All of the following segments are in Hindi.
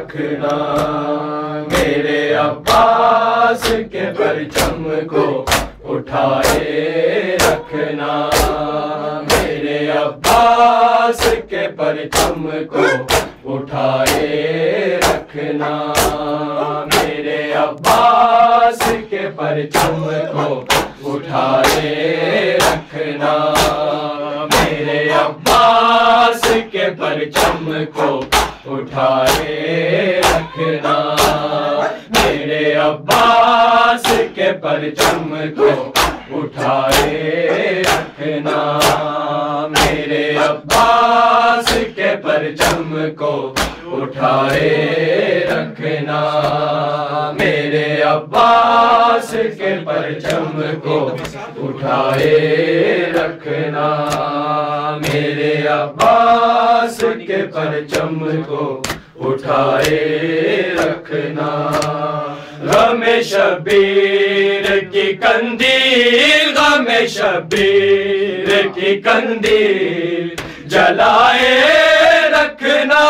रखना, मेरे अब्बास के परचम को उठाए रखना, मेरे अब्बास के परचम को उठाए रखना, मेरे अब्बास के परचम को उठाए रखना, मेरे अब्बास के परचम को उठाए रखना, मेरे अब्बास के परचम को उठाए रखना, मेरे अब्बास के परचम को उठाए रखना, मेरे अब्बास के परचम को उठाए रखना, मेरे अब्बास के परचम को उठाए रखना। गमे शबीर की कंदील, गमे शबीर की कंदील जलाए रखना,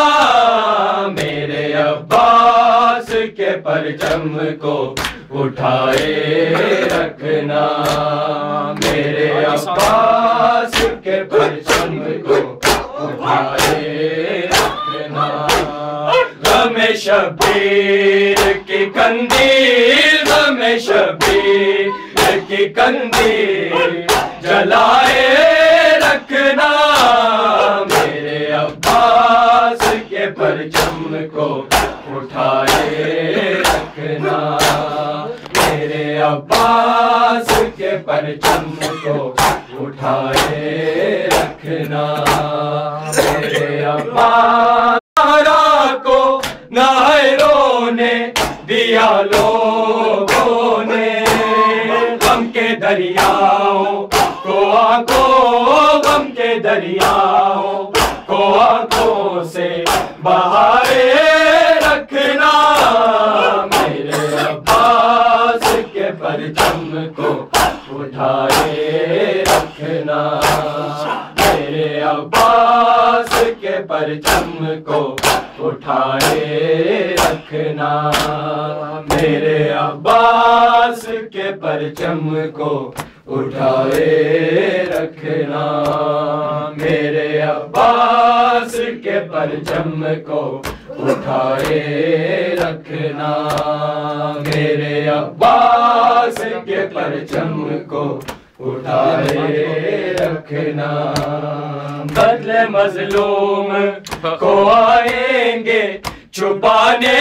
मेरे अब्बास के परचम को उठाए रखना, मेरे अब्बास के परचम को उठाए रखना। गमे शबीर की कंदील, गमे शबीर की कंदील जलाए रखना, मेरे अब्बास के परचम को उठाए रखना, मेरे अब्बास के परचम को उठाए रखना, मेरे अब्बास को नायरों ने दिया लोगों ने, गम के दरियाओं को आंखों, गम के दरियाओं को आंखों से बहाए रखना, मेरे अब्बास के परचम को उठाए रखना, मेरे अब्बास के परचम को उठाए रखना, मेरे अब्बास के परचम को उठाए रखना, मेरे अब्बास के परचम को उठाए रखना, मेरे अब्बास के परचम को उठाए रखना। बदले मजलूम को आएंगे छुपाने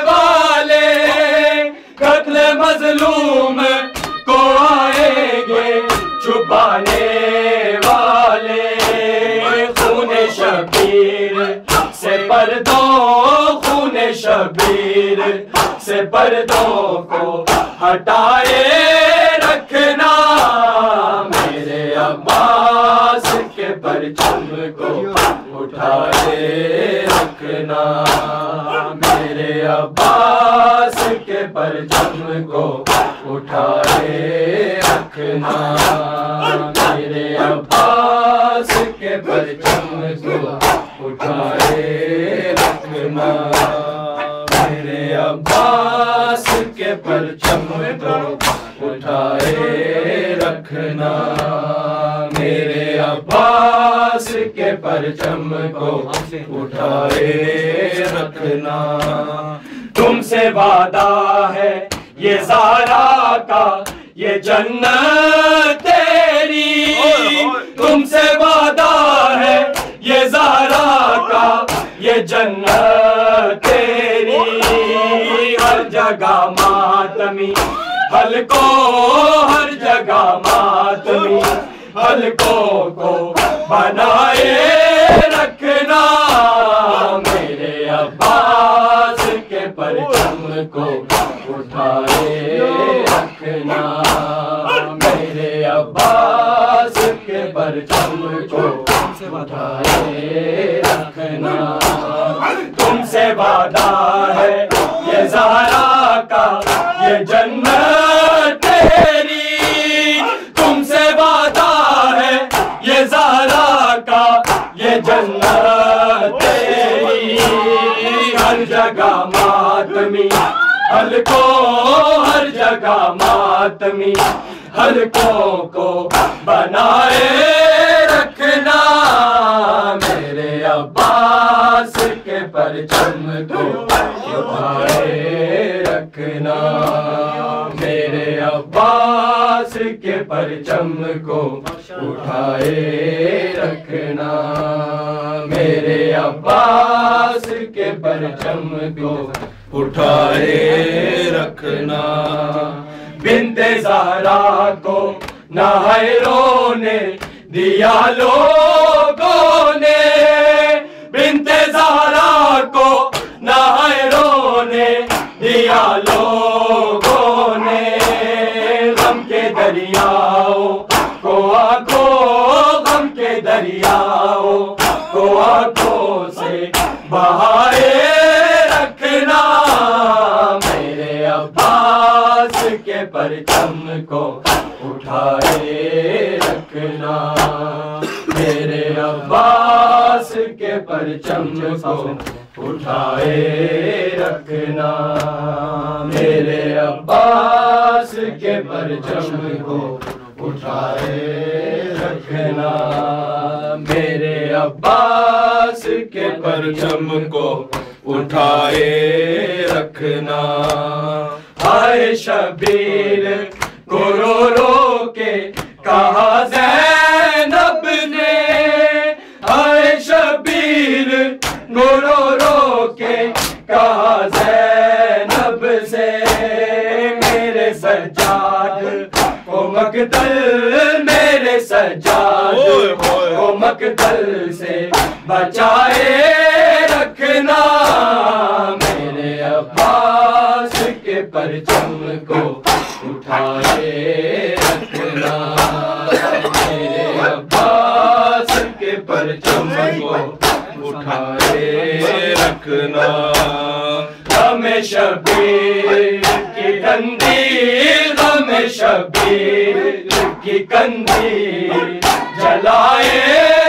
वाले, कत्ले मजलूम को आएंगे छुपाने वाले, खूने शबीर से पर्दों, खूने शबीर से पर्दों को हटाए रखना, मेरे अब्बास के परचम को उठाए रखना, मेरे अब्बास के परचम को उठाए रखना, मेरे अब्बास के परचम को उठाए रखना, मेरे अब्बास के परचम को उठाए रखना, मेरे अब्बास के परचम को उठाए रखना। तुमसे वादा है ये ज़ारा का, ये जन्नत तेरी, तुमसे वादा है ये ज़ारा का, ये जन्नत तेरी, हर जगह मातमी हलको, हर जगह मातमी हलकों को बनाए रखना, मेरे अब्बास के परचम को उठाए रखना, मेरे अब्बास के परचम को उठाए रखना। तुमसे वादा है ये ज़हरा का, ये जन्नत तेरी, तुमसे वादा है ये ज़हरा का, ये जन्नत तेरी, हर जगह मातमी, हलकों हर जगह मातमी, हलकों को बनाए रखना, मेरे अब्बास के परचम को उठाए रखना, मेरे अब्बास के परचम को उठाए रखना, मेरे अब्बास के परचम को उठाए रखना। बिन्ते ज़हरा को नाहरों ने दिया लोगों ने, बिन्ते ज़हरा को नाहरों ने दिया लोगों ने, गम के दरियाओं को आंखों, गम के दरियाओं को आंखों से बहाए रखना, मेरे अब्बास के परचम को उठाए रखना, मेरे अब्बास के परचम को उठाए रखना, मेरे अब्बास के परचम को उठाए रखना, मेरे अब्बास के परचम को उठाए रखना। हाय शबीर को रो रो के कहा ज़ैनब ने, हाय शबीर को रो रो के कहा ज़ैनब से, मेरे सज्जाद को मकतल, मेरे सज्जाद को मकतल से बचाए रखना, मेरे अब्बास के परचम को उठाए रखना, मेरे अब्बास के परचम को उठाए रखना। हमें शबीर की कंदील, हमें शबीर की कंदील जलाए